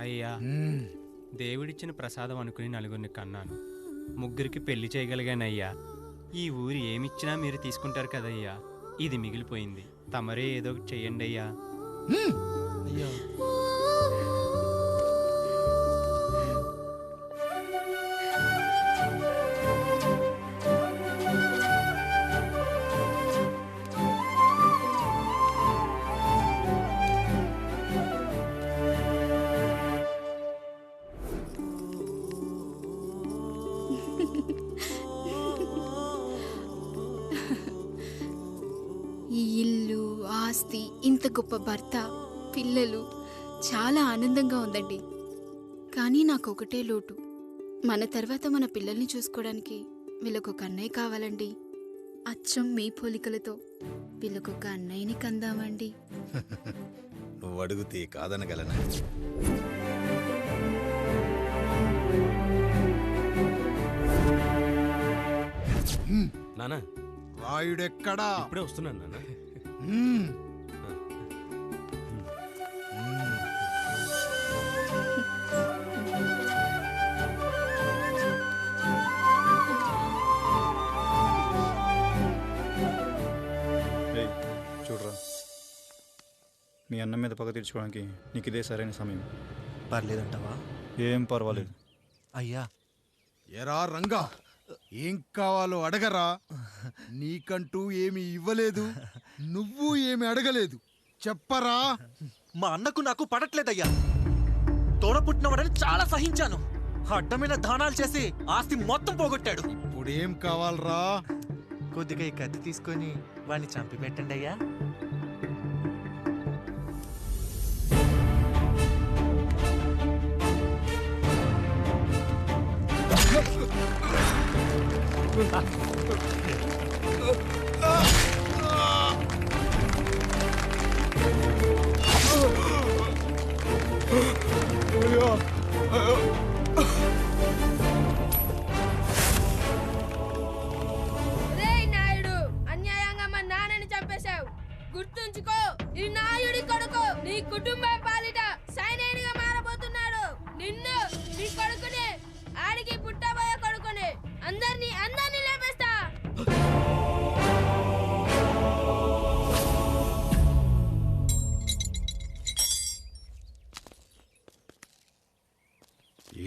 అయ్యా, దేవుడిచ్చిన ప్రసాదం అనుకుని నలుగురిని కన్నాను. ముగ్గురికి పెళ్లి చేయగలిగానయ్యా. ఈ ఊరు ఏమిచ్చినా మీరు తీసుకుంటారు కదయ్యా. ఇది మిగిలిపోయింది. తమరే ఏదో ఒకటి చెయ్యండి అయ్యా. అయ్యో ఈ ఇల్లు, ఆస్తి, ఇంత గొప్ప భర్త, పిల్లలు చాలా ఆనందంగా ఉందండి. కానీ నాకు ఒకటే లోటు. మన తర్వాత మన పిల్లల్ని చూసుకోవడానికి వీళ్ళకొక అన్నయ్య కావాలండి. అచ్చం మీ పోలికలతో వీళ్ళకొక అన్నయ్యని కందామండి. నువ్వు అడిగితే కాదనగలనా? నానా రాయుడెక్కడా? ఇప్పుడే వస్తున్నాను నాన్న. చూడరా, మీ అన్నం మీద పగ తీర్చుకోవడానికి నీకు ఇదే సరైన సమయం. పర్లేదంటావా? ఏం పర్వాలేదు. అయ్యా ఎరా రంగా, ఏం కావాలో అడగరా. నీకంటూ ఏమి ఇవ్వలేదు, నువ్వు ఏమి అడగలేదు. చెప్పరా. మా అన్నకు నాకు పడట్లేదయ్యా. తోడ పుట్టినవాడని చాలా సహించాను. అడ్డమైన దానాలు చేసి ఆస్తి మొత్తం పోగొట్టాడు. ఇప్పుడేం కావాలరా? కొద్దిగా ఈ కత్తి తీసుకొని వాడిని చంపి పెట్టండి అయ్యా. నాయుడు, అన్యాయంగా మా నాన్నని చంపేశావు. గుర్తుంచుకో, ఈ నాయుడి కొడుకు నీ కుటుంబం పాలిట సైనికుడిగా మారబోతున్నాడు. నిన్ను, నీ కొడుకుని, ఆడికి పుట్టబోయే కొడుకుని అందరినీ లేపేస్తా.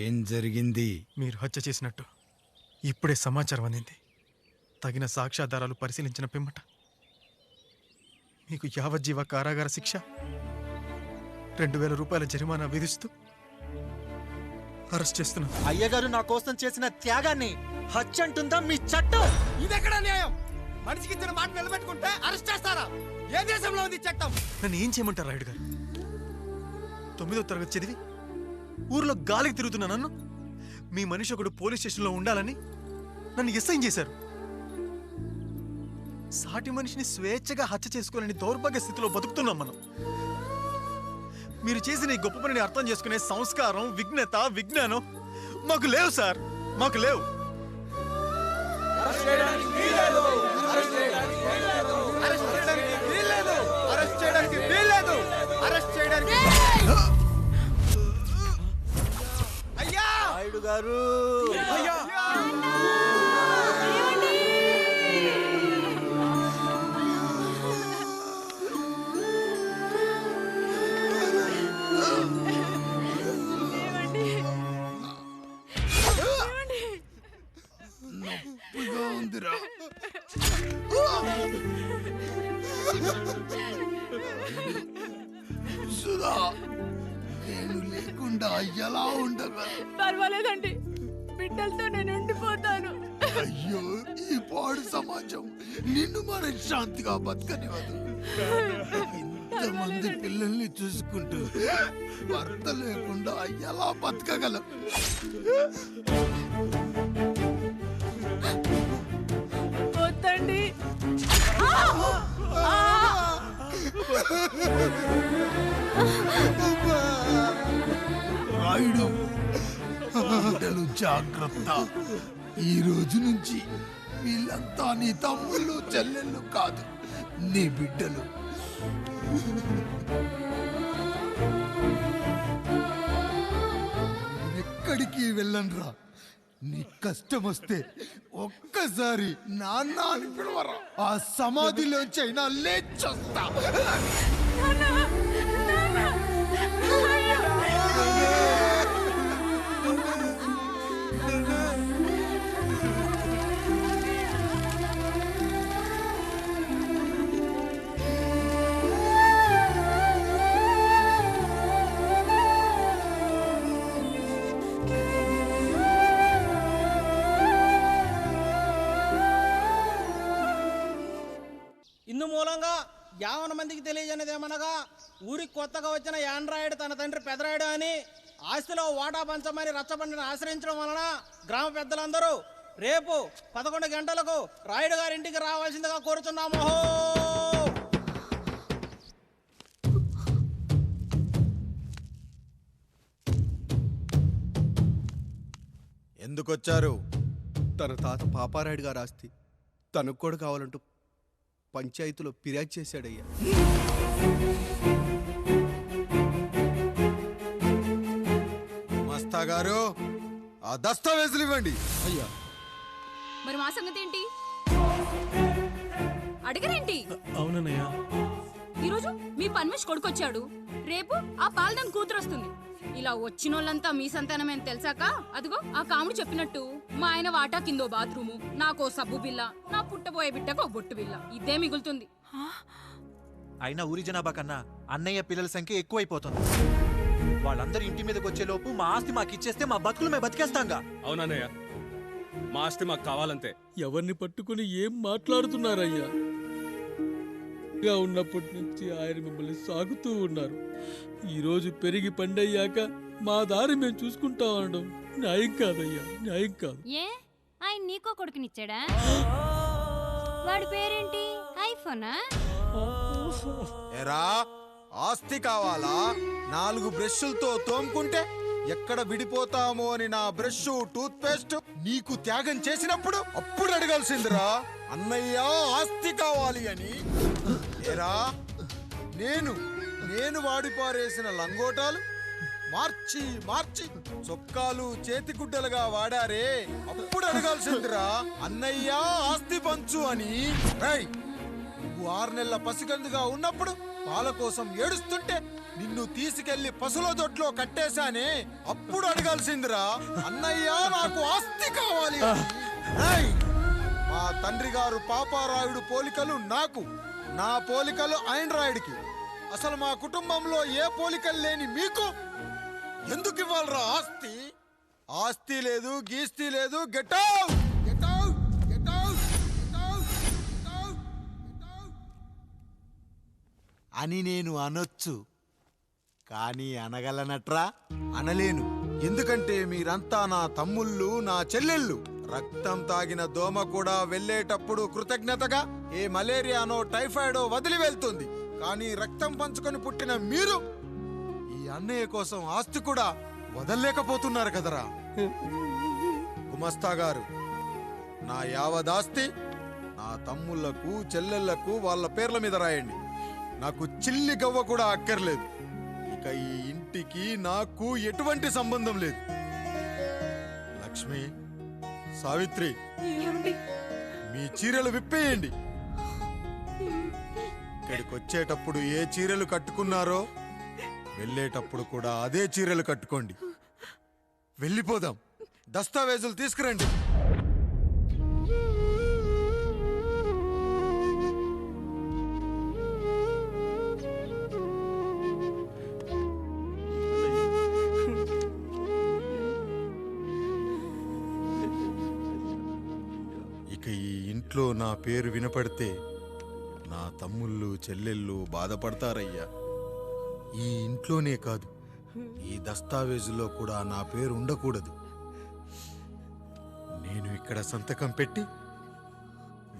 ఏం జరిగింది? మీరు హత్య చేసినట్టు ఇప్పుడే సమాచారం అందింది. తగిన సాక్ష్యాధారాలు పరిశీలించిన పిమ్మట మీకు యావజ్జీవ కారాగార శిక్ష, 2000 రూపాయల జరిమానా విధిస్తూ అరెస్ట్ చేస్తున్నాను. అయ్యగారు నా కోసం చేసిన త్యాగాన్ని హత్య అంటుందా మీ చట్టం? ఇదెక్కడ న్యాయం? మనిషికి ఇచ్చిన మాట నిలబెట్టుకుంటే అరెస్ట్ చేస్తారా? ఏ దేశంలో ఉంది చట్టం? నన్ను ఏం చేయమంటారు రాయుడు గారు? 9వ తరగతి చదివి ఊర్లో గాలికి తిరుగుతున్నా నన్ను మీ మనిషి ఒకడు పోలీస్ స్టేషన్లో ఉండాలని నన్ను ఎస్ఐన్ చేశారు. సాటి మనిషిని స్వేచ్ఛగా హత్య చేసుకోవాలని దౌర్భాగ్య స్థితిలో బతుకుతున్నాం మనం. మీరు చేసిన ఈ గొప్ప పనిని అర్థం చేసుకునే సంస్కారం, విజ్ఞత, విజ్ఞానం మాకు లేవు సార్, మాకు లేవు. నాయుడు గారు, నొప్పిగా ఉందిరా. సుధా, నేను లేకుండా ఎలా ఉండగా? పర్వాలేదండి, బిడ్డలతో నేను ఉండిపోతాను. అయ్యో, ఈ పాడు సమాజం నిన్ను మనశ్శాంతిగా బతకనివ్వదు. ఇంతమంది పిల్లల్ని చూసుకుంటూ భర్త లేకుండా ఎలా బతకగలం? వద్దండి. రాయుడు, బిడ్డలు జాగ్రత్త. ఈ రోజు నుంచి వీళ్ళంతా నీ తమ్ముళ్ళు, చెల్లెళ్ళు కాదు, నీ బిడ్డలు. వెళ్ళనురా. నీ కష్టం వస్తే ఒక్కసారి నాన్న అని పిలవరా. ఆ సమాధిలోంచి అయినా లేచొస్తా. ఇందు మూలంగా 50 మందికి తెలియజేయనిదేమనగా ఊరికి కొత్తగా వచ్చిన యాండ్రాయిడ్ తన తండ్రి పెదరాయుడు అని ఆస్తిలో వాటా పంచమని రచ్చబండిని ఆశ్రయించడం వలన గ్రామ పెద్దలందరూ రేపు 11 గంటలకు రాయుడు గారి ఇంటికి రావాల్సిందిగా కోరుచున్నాము. ఎందుకొచ్చారు? తన తాత పాపారాయుడు గారు ఆస్తి తనకు కూడా కావాలంటూ పంచాయతీలో ఫిర్యాదు చేశాడయ్యా. మస్తా గారు, ఆ దస్తావేజులు ఇవ్వండి. అయ్యా, మరి మా సంగతి ఏంటి? అడగరేంటి? అవునన్నయ్య. ఈరోజు మీ పన్మేష్ కొడుకొచ్చాడు, రేపు ఆ పాల్దాన్ కూతురు వస్తుంది. ఇలా వచ్చినోళ్ళంతా మీ సంతానమేని తెలిసాక అదిగో ఆ కాముడు చెప్పినట్టు మా ఆయన వాటా కిందో బాత్రూము, నాకో సబ్బు బిల్ల, నా పుట్టబోయే బిడ్డకో బొట్టు బిల్ల, ఇదే మిగులుతుంది. అయినా ఊరి జనాభా కన్నా అన్నయ్య పిల్లల సంఖ్య ఎక్కువైపోతుంది. వాళ్ళందరూ ఇంటి మీదకి వచ్చే లోపు మా ఆస్తి మాకు ఇచ్చేస్తే మా బతుకులు మేము బతికేస్తాంగా. అవునన్నయ్య, మా ఆస్తి మాకు కావాలంతే. ఎవరిని పట్టుకుని ఏం మాట్లాడుతున్నారయ్యా? గా ఉన్నప్పటి నుంచి ఆయన మిమ్మల్ని సాగుతూ ఉన్నారు. ఈరోజు పెరిగి పండయ్యాక మా దారి మేము చూసుకుంటాం అనడం న్యాయం కాదయ్యా, న్యాయం కాదు. ఏ ఆయన నీకో కొడుకునిచ్చాడా? వాడి పేరేంటి? ఐఫోనా? ఎరా, ఆస్తి కావాలా? 4 బ్రష్లతో తోముకుంటే ఎక్కడ విడిపోతామో అని నా బ్రష్ టూత్ పేస్ట్ నీకు త్యాగం చేసినప్పుడు అప్పుడు అడగాల్సిందిరా అన్నయ్య ఆస్తి కావాలి అని. ఎరా, నేను వాడిపారేసిన లంగోటాలు మార్చి మార్చి చొక్కాలు చేతిగుడ్డలుగా వాడారే, అప్పుడు అడగాల్సిందిరా అన్నయ్య ఆస్తి పంచు అని. నువ్వు 6 నెలల పసికందుగా ఉన్నప్పుడు పాల కోసం ఏడుస్తుంటే నిన్ను తీసుకెళ్లి పశువుల దొడ్లో కట్టేశానే, అప్పుడు అడగాల్సిందిరా అన్నయ్య నాకు ఆస్తి కావాలి అని. మా తండ్రి గారు పాపారాయుడు పోలికలు నాకు, నా పోలికలు ఆండ్రాయిడ్కి. అసలు మా కుటుంబంలో ఏ పోలికలు లేని మీకు ఎందుకు ఇవ్వాలరా ఆస్తి? ఆస్తి లేదు, గీస్తి లేదు. Get out, get out, get out, get out, get out, get out అని నేను అనొచ్చు, కానీ అనగలనట్రా? అనలేను. ఎందుకంటే మీరంతా నా తమ్ముళ్ళు, నా చెల్లెళ్ళు. రక్తం తాగిన దోమ కూడా వెళ్ళేటప్పుడు కృతజ్ఞతగా ఏ మలేరియానో టైఫాయిడో వదిలి వెళ్తుంది. కానీ రక్తం పంచుకొని పుట్టిన మీరు ఈ అన్నయ్య కోసం ఆస్తి కూడా వదల్లేకపోతున్నారు కదరా. గుమస్తా గారు, నా యావదాస్తి నా తమ్ముళ్లకు చెల్లెళ్లకు వాళ్ళ పేర్ల మీద రాయండి. నాకు చిల్లి గవ్వ కూడా అక్కర్లేదు. ఇక ఈ ఇంటికి నాకు ఎటువంటి సంబంధం లేదు. లక్ష్మి, సావిత్రి, మీ చీరలు విప్పేయండి. ఇక్కడికి వచ్చేటప్పుడు ఏ చీరలు కట్టుకున్నారో వెళ్ళేటప్పుడు కూడా అదే చీరలు కట్టుకోండి. వెళ్ళిపోదాం. దస్తావేజులు తీసుకురండి. ఇక ఈ ఇంట్లో నా పేరు వినపడితే నా తమ్ముళ్ళు చెల్లెళ్ళు బాధపడతారయ్యా. ఈ ఇంట్లోనే కాదు, ఈ దస్తావేజులో కూడా నా పేరు ఉండకూడదు. నేను ఇక్కడ సంతకం పెట్టి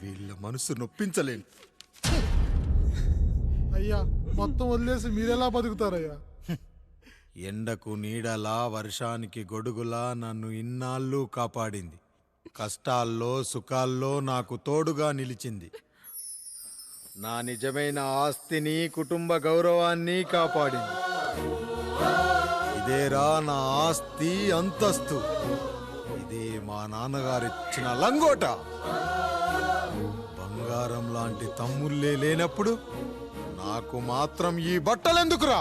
వీళ్ళ మనసు నొప్పించలేను. అయ్యా, మొత్తం వదిలేసి మీరెలా బతుకుతారయ్యా? ఎండకు నీడలా, వర్షానికి గొడుగులా నన్ను ఇన్నాళ్ళు కాపాడింది. కష్టాల్లో సుఖాల్లో నాకు తోడుగా నిలిచింది. నా నిజమైన ఆస్తిని, కుటుంబ గౌరవాన్ని కాపాడింది. ఇదేరా నా ఆస్తి అంతస్తు. ఇది మా నాన్నగారిచ్చిన లంగోట. బంగారం లాంటి తమ్ముళ్ళే లేనప్పుడు నాకు మాత్రం ఈ బట్టలెందుకురా?